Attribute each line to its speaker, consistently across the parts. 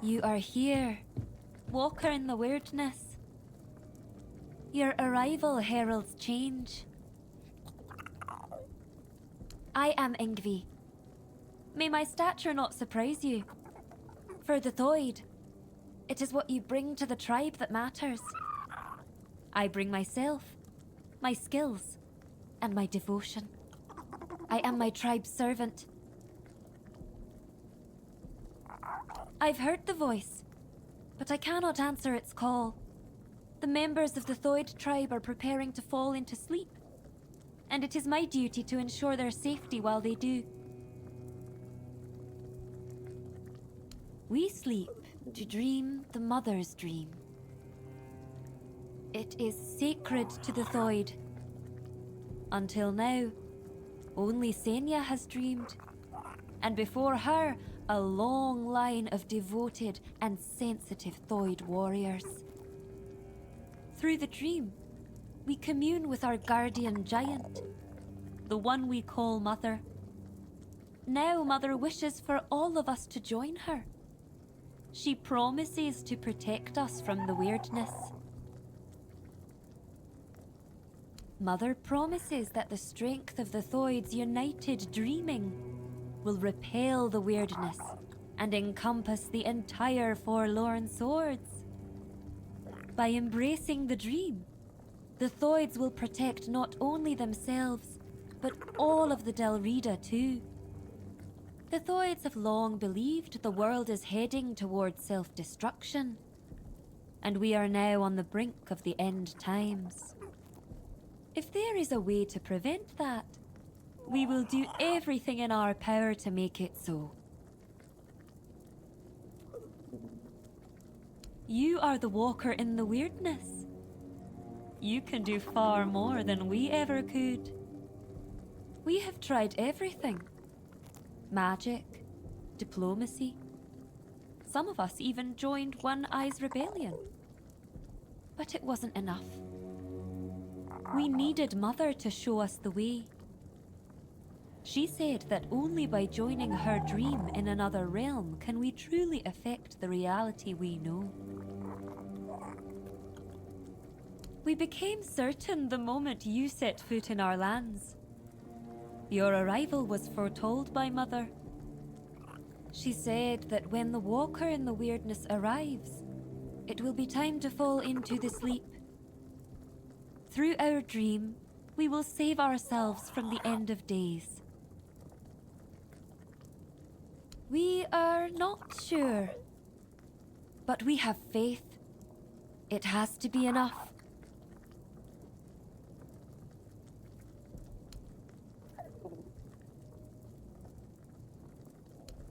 Speaker 1: You are here, walker in the weirdness. Your arrival heralds change. I am Ingvi. May my stature not surprise you. For the Thoid, it is what you bring to the tribe that matters. I bring myself, my skills, and my devotion. I am my tribe's servant. I've heard the voice, but I cannot answer its call. The members of the Thoid tribe are preparing to fall into sleep, and it is my duty to ensure their safety while they do. We sleep to dream the mother's dream. It is sacred to the Thoid. Until now, only Senya has dreamed, and before her, a long line of devoted and sensitive Thoid warriors. Through the dream, we commune with our guardian giant, the one we call Mother. Now Mother wishes for all of us to join her. She promises to protect us from the weirdness. Mother promises that the strength of the Thoid's united dreaming will repel the weirdness and encompass the entire Forlorn Swords. By embracing the dream, the Thoids will protect not only themselves, but all of the Delrida too. The Thoids have long believed the world is heading towards self-destruction, and we are now on the brink of the end times. If there is a way to prevent that, we will do everything in our power to make it so. You are the walker in the weirdness. You can do far more than we ever could. We have tried everything. Magic, diplomacy. Some of us even joined One Eye's rebellion. But it wasn't enough. We needed Mother to show us the way. She said that only by joining her dream in another realm can we truly affect the reality we know. We became certain the moment you set foot in our lands. Your arrival was foretold by Mother. She said that when the walker in the weirdness arrives, it will be time to fall into the sleep. Through our dream, we will save ourselves from the end of days. We are not sure, but we have faith. It has to be enough.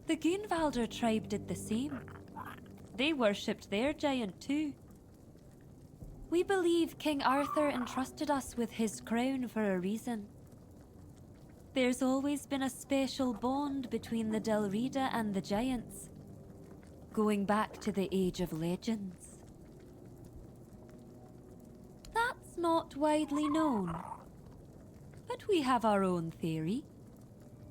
Speaker 1: The Gunvalder tribe did the same. They worshipped their giant too. We believe King Arthur entrusted us with his crown for a reason. There's always been a special bond between the Delrida and the giants, going back to the Age of Legends. That's not widely known, but we have our own theory.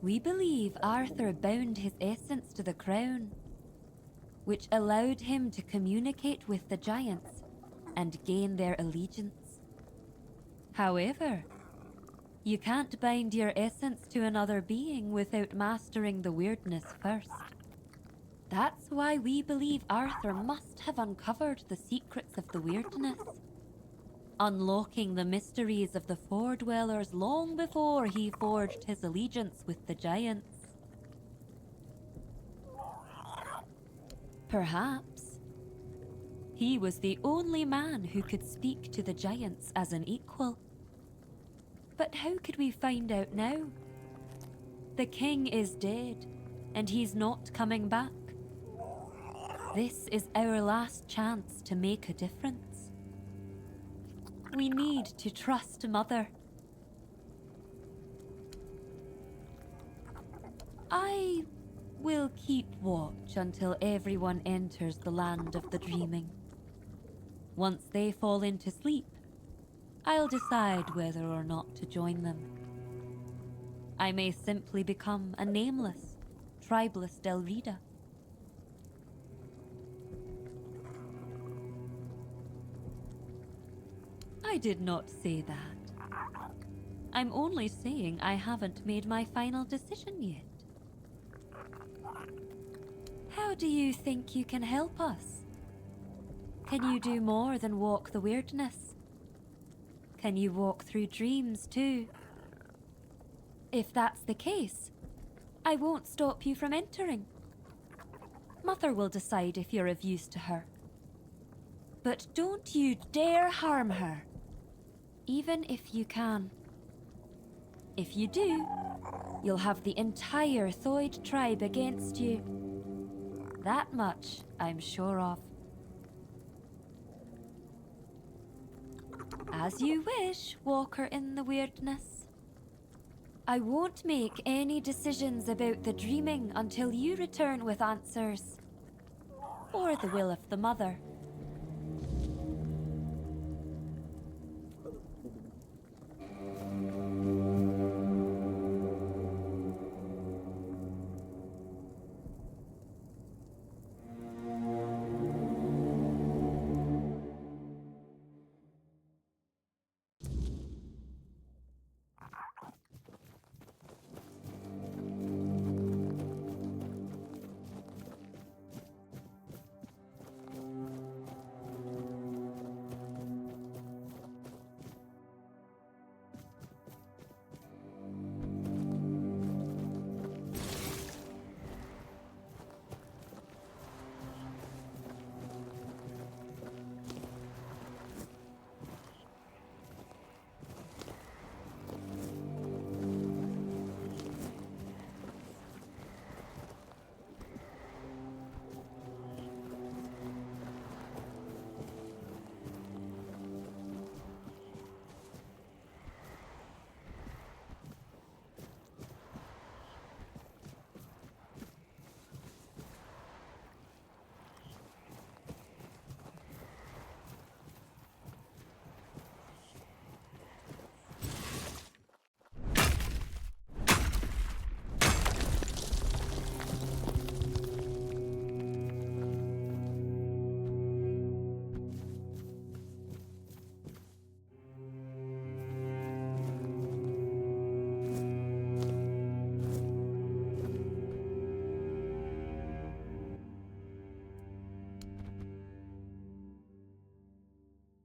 Speaker 1: We believe Arthur bound his essence to the crown, which allowed him to communicate with the giants and gain their allegiance. However, you can't bind your essence to another being without mastering the weirdness first. That's why we believe Arthur must have uncovered the secrets of the weirdness, unlocking the mysteries of the Fordwellers long before he forged his allegiance with the giants. Perhaps he was the only man who could speak to the giants as an equal. But how could we find out now? The king is dead, and he's not coming back. This is our last chance to make a difference. We need to trust Mother. I will keep watch until everyone enters the land of the dreaming. Once they fall into sleep, I'll decide whether or not to join them. I may simply become a nameless, tribeless Delrida. I did not say that. I'm only saying I haven't made my final decision yet. How do you think you can help us? Can you do more than walk the weirdness? Can you walk through dreams too? If that's the case, I won't stop you from entering. Mother will decide if you're of use to her. But don't you dare harm her, even if you can. If you do, you'll have the entire Thoid tribe against you. That much I'm sure of. As you wish, Walker in the Weirdness. I won't make any decisions about the dreaming until you return with answers. Or the will of the Mother.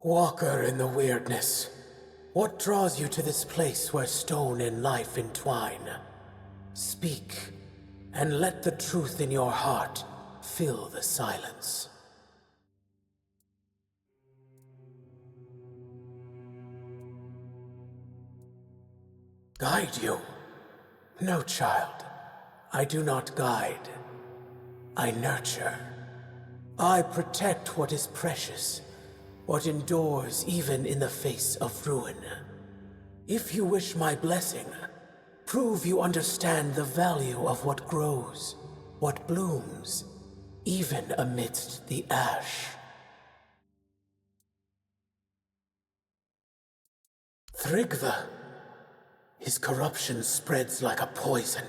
Speaker 2: Walker in the Weirdness, what draws you to this place where stone and life entwine? Speak, and let the truth in your heart fill the silence. Guide you? No, child. I do not guide. I nurture. I protect what is precious, what endures even in the face of ruin. If you wish my blessing, prove you understand the value of what grows, what blooms, even amidst the ash. Thrigva. His corruption spreads like a poison,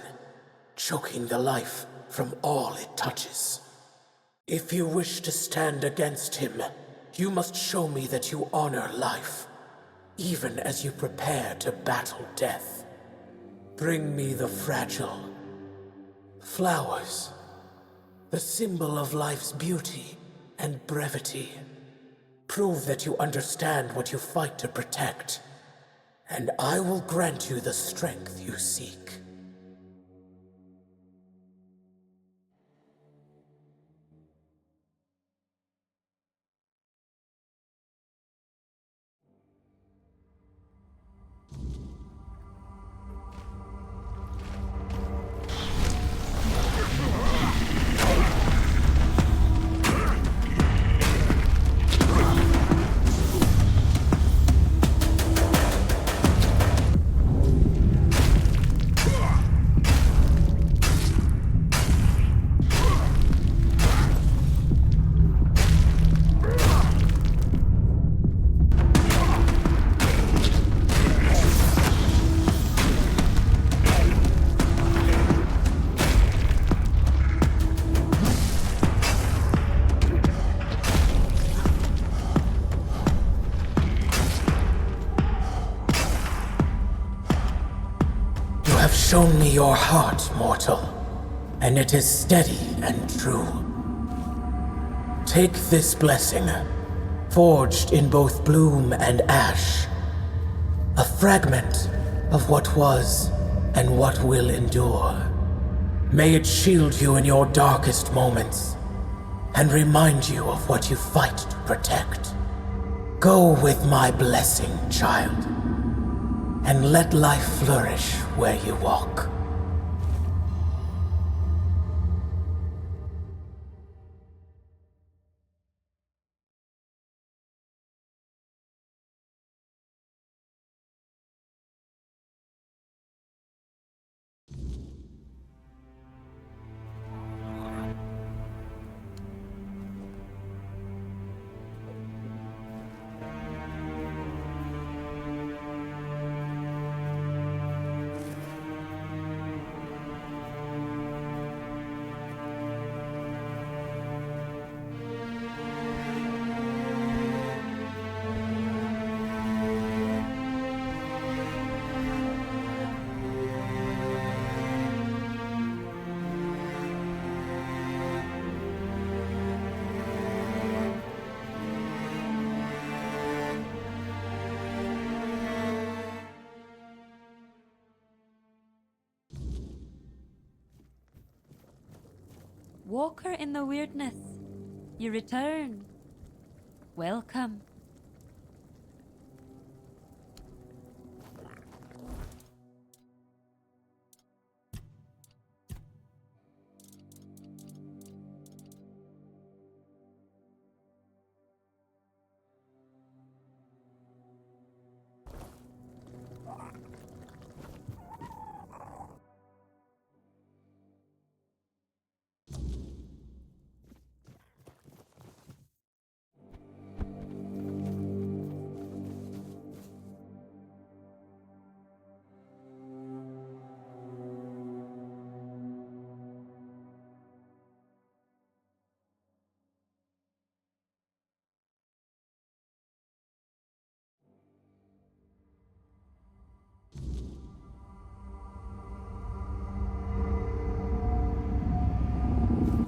Speaker 2: choking the life from all it touches. If you wish to stand against him, you must show me that you honor life, even as you prepare to battle death. Bring me the fragile flowers, the symbol of life's beauty and brevity. Prove that you understand what you fight to protect, and I will grant you the strength you seek. have shown me your heart, mortal, and it is steady and true. Take this blessing, forged in both bloom and ash, a fragment of what was and what will endure. May it shield you in your darkest moments, and remind you of what you fight to protect. Go with my blessing, child, and let life flourish where you walk.
Speaker 1: Walker in the weirdness, you return. Welcome.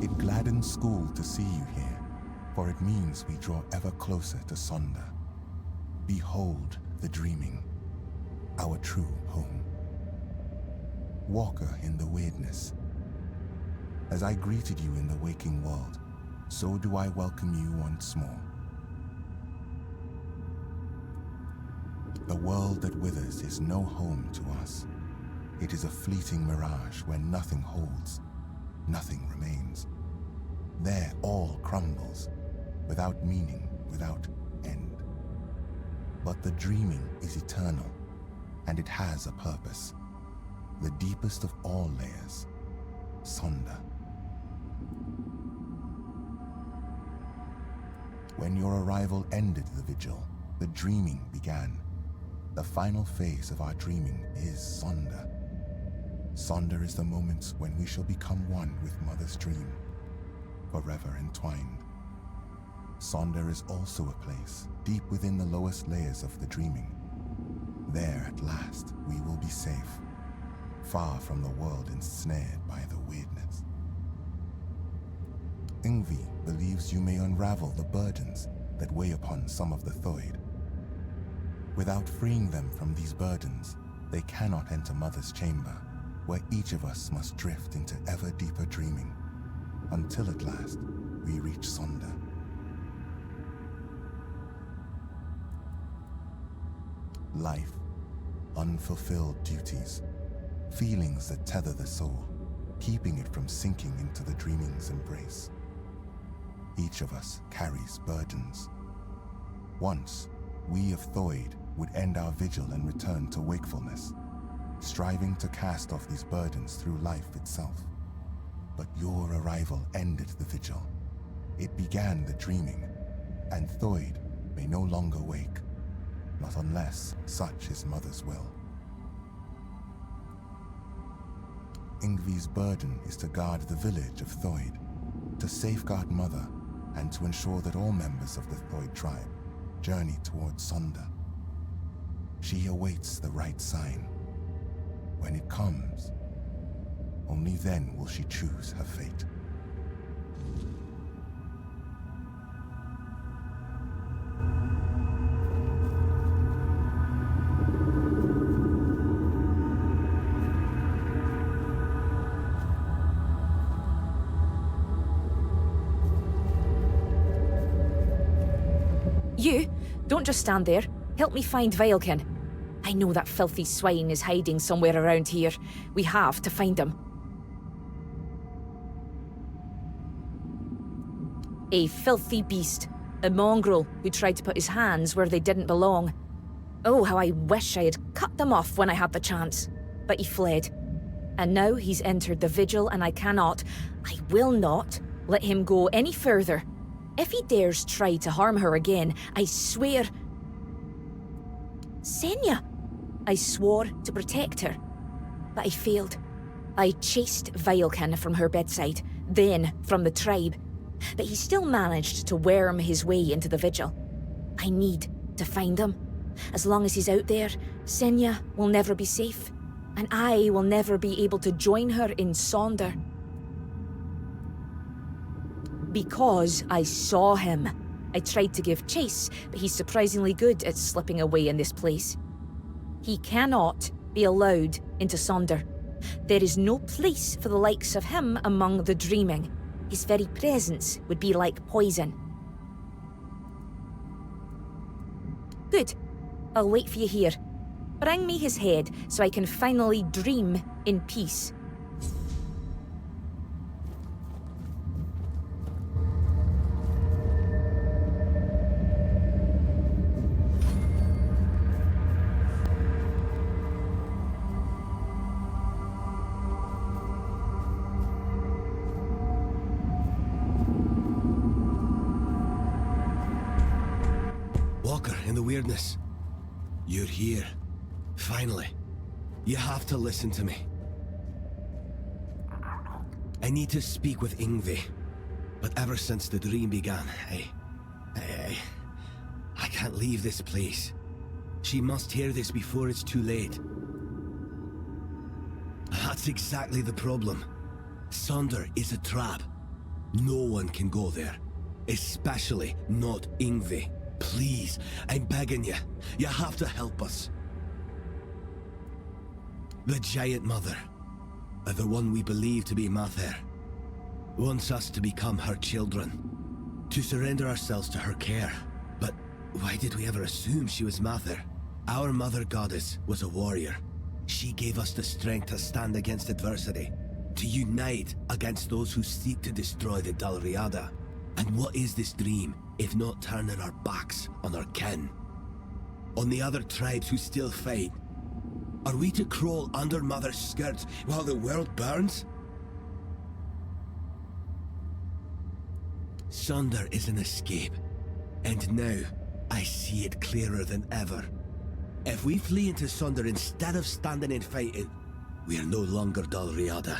Speaker 3: It gladdens school to see you here, for it means we draw ever closer to Sonder. Behold the dreaming, our true home. Walker in the weirdness. As I greeted you in the waking world, so do I welcome you once more. The world that withers is no home to us. It is a fleeting mirage where nothing holds, nothing remains. There all crumbles, without meaning, without end. But the dreaming is eternal, and it has a purpose. The deepest of all layers, Sonder. When your arrival ended the vigil, the dreaming began. The final phase of our dreaming is Sonder. Sonder is the moment when we shall become one with Mother's dream, forever entwined. Sonder is also a place deep within the lowest layers of the dreaming. There at last we will be safe, far from the world ensnared by the weirdness. Ingvi believes you may unravel the burdens that weigh upon some of the Thoid. Without freeing them from these burdens, they cannot enter Mother's chamber, where each of us must drift into ever deeper dreaming, until at last we reach Sonder. Life, unfulfilled duties, feelings that tether the soul, keeping it from sinking into the dreaming's embrace. Each of us carries burdens. Once, we of Thoid would end our vigil and return to wakefulness, striving to cast off these burdens through life itself. But your arrival ended the vigil. It began the dreaming, and Thoid may no longer wake, not unless such is Mother's will. Ingvi's burden is to guard the village of Thoid, to safeguard Mother, and to ensure that all members of the Thoid tribe journey towards Sonder. She awaits the right sign. When it comes, only then will she choose her fate.
Speaker 4: You, don't just stand there. Help me find Vilekin. I know that filthy swine is hiding somewhere around here. We have to find him. A filthy beast. A mongrel who tried to put his hands where they didn't belong. Oh, how I wish I had cut them off when I had the chance. But he fled. And now he's entered the Vigil and I will not let him go any further. If he dares try to harm her again, I swear... Senya! I swore to protect her, but I failed. I chased Vilekin from her bedside, then from the tribe, but he still managed to worm his way into the Vigil. I need to find him. As long as he's out there, Senya will never be safe, and I will never be able to join her in Sonder. Because I saw him. I tried to give chase, but he's surprisingly good at slipping away in this place. He cannot be allowed into Sonder. There is no place for the likes of him among the dreaming. His very presence would be like poison. Good. I'll wait for you here. Bring me his head so I can finally dream in peace.
Speaker 5: In the weirdness. You're here. Finally. You have to listen to me. I need to speak with Yngvi. But ever since the dream began, I can't leave this place. She must hear this before it's too late. That's exactly the problem. Sonder is a trap. No one can go there. Especially not Yngvi. Please, I'm begging you. You have to help us. The Giant Mother, the one we believe to be Mather, wants us to become her children, to surrender ourselves to her care. But why did we ever assume she was Mather? Our Mother Goddess was a warrior. She gave us the strength to stand against adversity, to unite against those who seek to destroy the Dalriada. And what is this dream, if not turning our backs on our kin? On the other tribes who still fight? Are we to crawl under Mother's skirts while the world burns? Sonder is an escape, and now I see it clearer than ever. If we flee into Sonder instead of standing and fighting, we are no longer Dalriada.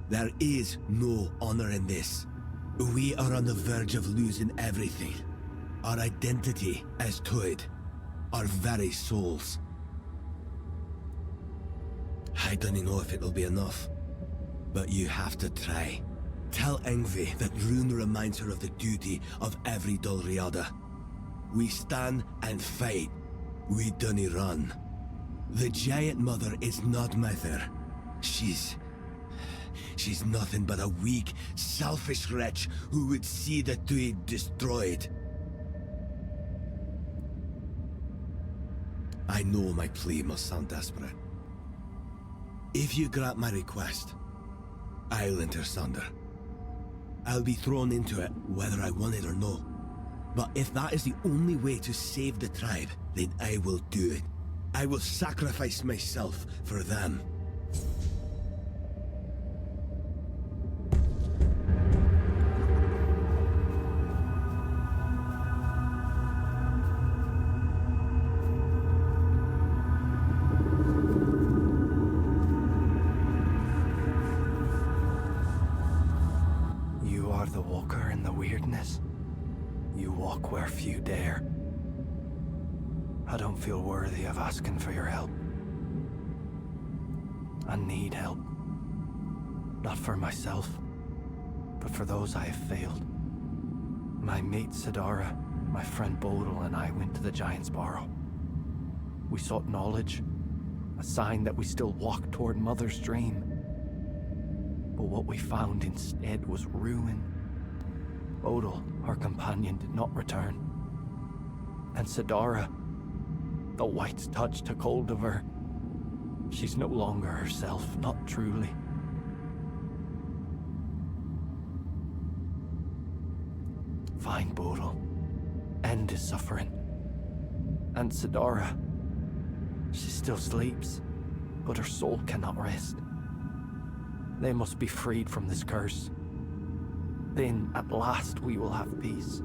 Speaker 5: There is no honor in this. We are on the verge of losing everything. Our identity as Tainted, our very souls. I don't know if it'll be enough, but you have to try. Tell Yngvi that Rune reminds her of the duty of every Dalriada. We stand and fight. We dunny run. The Giant Mother is not Mather. She's nothing but a weak, selfish wretch who would see the Tainted destroyed. I know my plea must sound desperate. If you grant my request, I'll enter Sonder. I'll be thrown into it whether I want it or no. But if that is the only way to save the tribe, then I will do it. I will sacrifice myself for them.
Speaker 2: You are the walker in the weirdness. You walk where few dare. I don't feel worthy of asking for your help.
Speaker 6: I need help. Not for myself, but for those I have failed. My mate Sidara, my friend Bodil, and I went to the Giant's Barrow. We sought knowledge, a sign that we still walked toward Mother's dream. But what we found instead was ruin. Bodil, our companion, did not return. And Sidara, the White's touch took hold of her. She's no longer herself, not truly. Find Bodil. End his suffering. And Sidara, she still sleeps, but her soul cannot rest. They must be freed from this curse. Then, at last, we will have peace.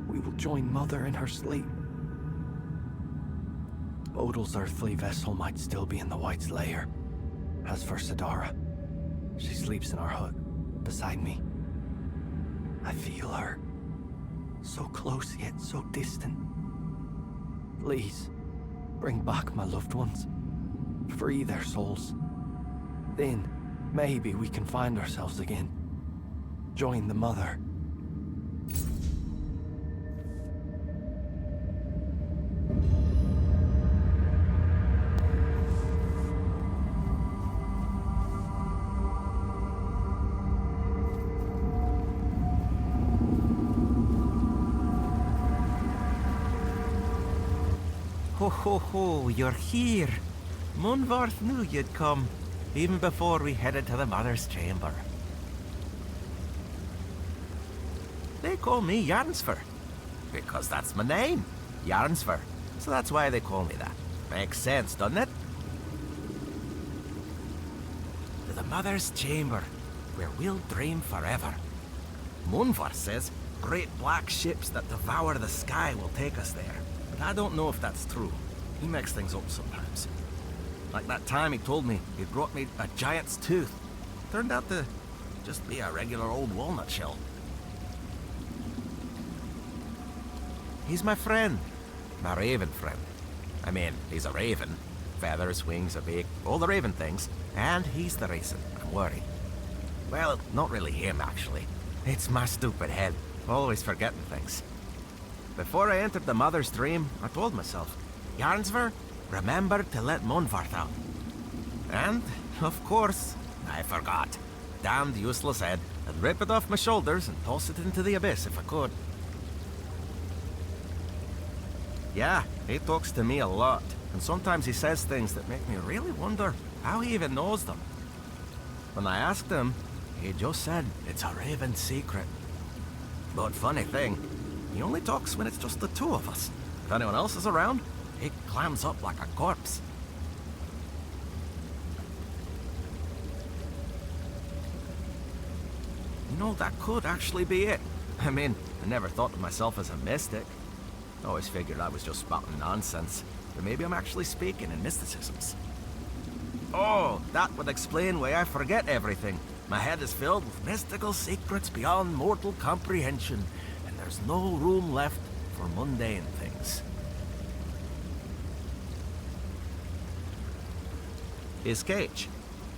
Speaker 6: We will join Mother in her sleep. Bodil's earthly vessel might still be in the White's lair. As for Sidara, she sleeps in our hut, beside me. I feel her. So close yet so distant. Please, bring back my loved ones. Free their souls. Then, maybe we can find ourselves again. Join the Mother.
Speaker 7: Ho ho ho, you're here. Munvarth knew you'd come, even before we headed to the Mother's chamber. They call me Yarnsfer, because that's my name, Yarnsfer. So that's why they call me that. Makes sense, doesn't it? To the Mother's chamber, where we'll dream forever. Munvarth says great black ships that devour the sky will take us there. But I don't know if that's true. He makes things up sometimes. Like that time he told me he brought me a giant's tooth. Turned out to just be a regular old walnut shell. He's my friend. My raven friend. I mean, he's a raven. Feathers, wings, a beak, all the raven things. And he's the reason I'm worried. Well, not really him, actually. It's my stupid head. Always forgetting things. Before I entered the Mother's dream, I told myself, Yarnsver, remember to let Munvarth out. And, of course, I forgot. Damned useless head. I'd rip it off my shoulders and toss it into the abyss if I could. Yeah, he talks to me a lot, and sometimes he says things that make me really wonder how he even knows them. When I asked him, he just said it's a raven secret. But funny thing, he only talks when it's just the two of us. If anyone else is around, he clams up like a corpse. You know, that could actually be it. I mean, I never thought of myself as a mystic. I always figured I was just spouting nonsense. But maybe I'm actually speaking in mysticisms. Oh, that would explain why I forget everything. My head is filled with mystical secrets beyond mortal comprehension, and there's no room left for mundane things. His cage.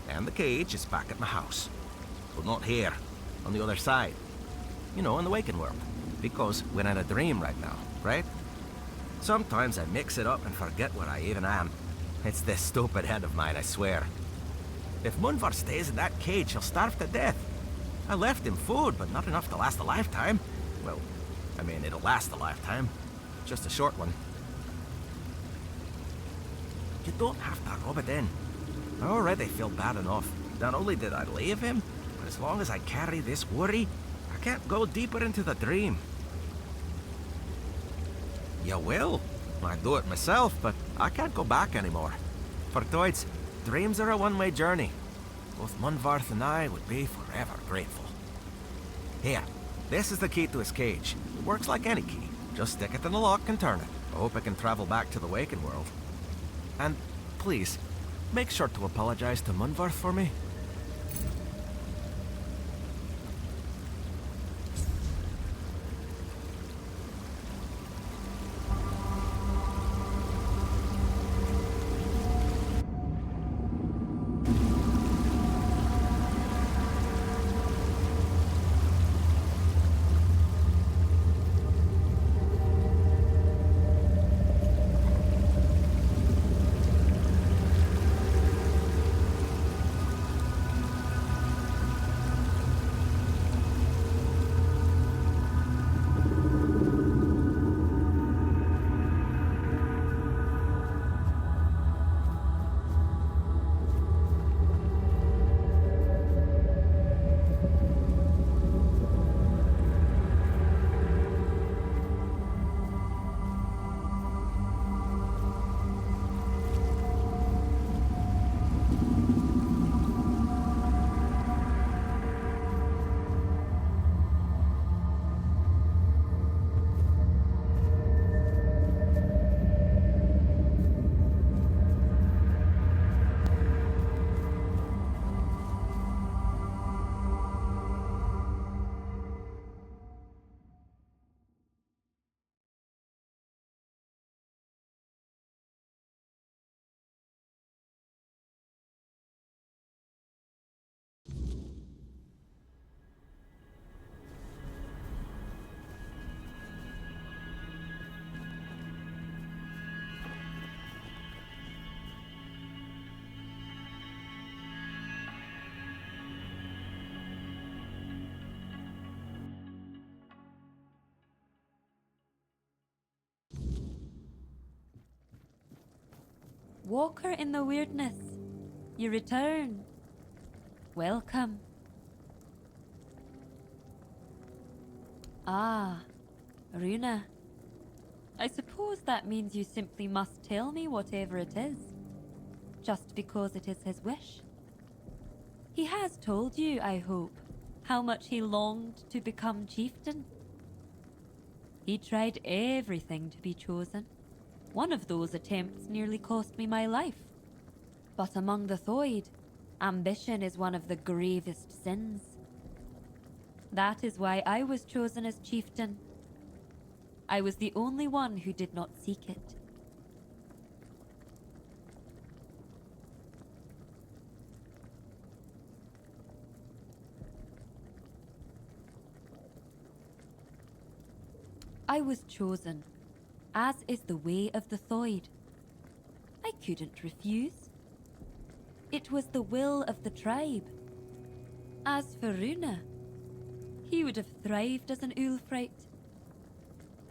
Speaker 7: And the cage is back at my house. But not here. On the other side. You know, in the waking world. Because we're in a dream right now, right? Sometimes I mix it up and forget where I even am. It's this stupid head of mine, I swear. If Munvarth stays in that cage, he'll starve to death. I left him food, but not enough to last a lifetime. Well, I mean, it'll last a lifetime. Just a short one. You don't have to rub it in. I already feel bad enough. Not only did I leave him, but as long as I carry this worry, I can't go deeper into the dream. You will. I do it myself, but I can't go back anymore. For Toids, dreams are a one-way journey. Both Munvarth and I would be forever grateful. Here, this is the key to his cage. It works like any key. Just stick it in the lock and turn it. I hope I can travel back to the waking world. And please, make sure to apologize to Munvarth for me.
Speaker 1: Walker in the weirdness. You return. Welcome. Ah, Runa. I suppose that means you simply must tell me whatever it is, just because it is his wish. He has told you, I hope, how much he longed to become chieftain. He tried everything to be chosen. One of those attempts nearly cost me my life. But among the Thoid, ambition is one of the gravest sins. That is why I was chosen as chieftain. I was the only one who did not seek it. I was chosen, as is the way of the Thoid. I couldn't refuse. It was the will of the tribe. As for Runa, he would have thrived as an Ulfrite.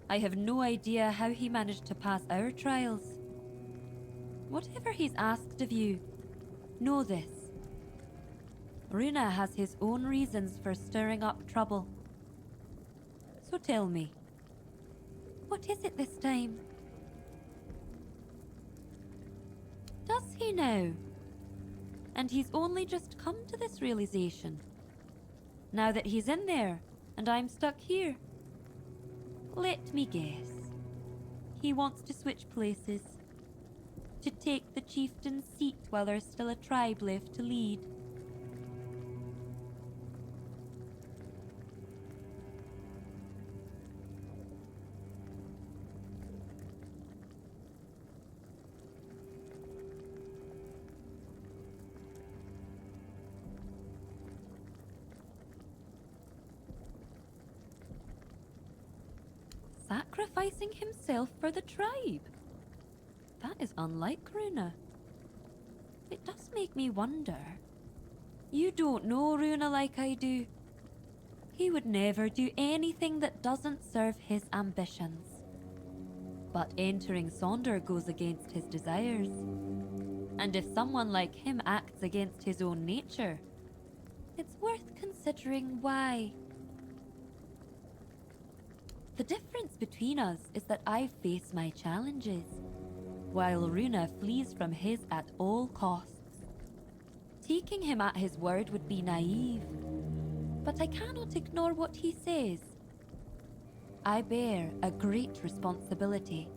Speaker 1: I have no idea how he managed to pass our trials. Whatever he's asked of you, know this. Runa has his own reasons for stirring up trouble. So tell me, what is it this time? Does he now? And he's only just come to this realization. Now that he's in there, and I'm stuck here. Let me guess. He wants to switch places. To take the chieftain's seat while there's still a tribe left to lead. Sacrificing himself for the tribe. That is unlike Runa. It does make me wonder. You don't know Runa like I do. He would never do anything that doesn't serve his ambitions. But entering Sonder goes against his desires. And if someone like him acts against his own nature, it's worth considering why. The difference between us is that I face my challenges, while Runa flees from his at all costs. Taking him at his word would be naive, but I cannot ignore what he says. I bear a great responsibility.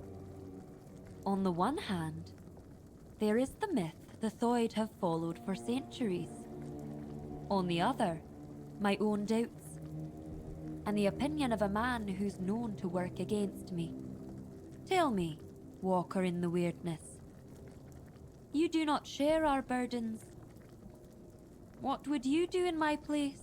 Speaker 1: On the one hand, there is the myth the Thoid have followed for centuries. On the other, my own doubts, and the opinion of a man who's known to work against me. Tell me, Walker in the weirdness. You do not share our burdens. What would you do in my place?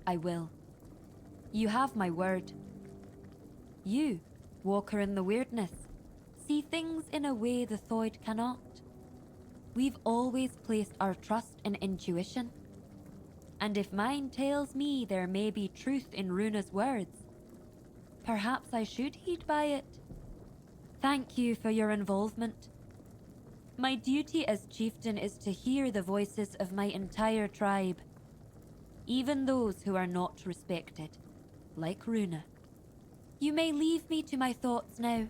Speaker 1: I will. You have my word. You, Walker in the weirdness, see things in a way the Thoid cannot. We've always placed our trust in intuition. And if mine tells me there may be truth in Runa's words, perhaps I should heed by it. Thank you for your involvement. My duty as chieftain is to hear the voices of my entire tribe, even those who are not respected, like Runa. You may leave me to my thoughts now.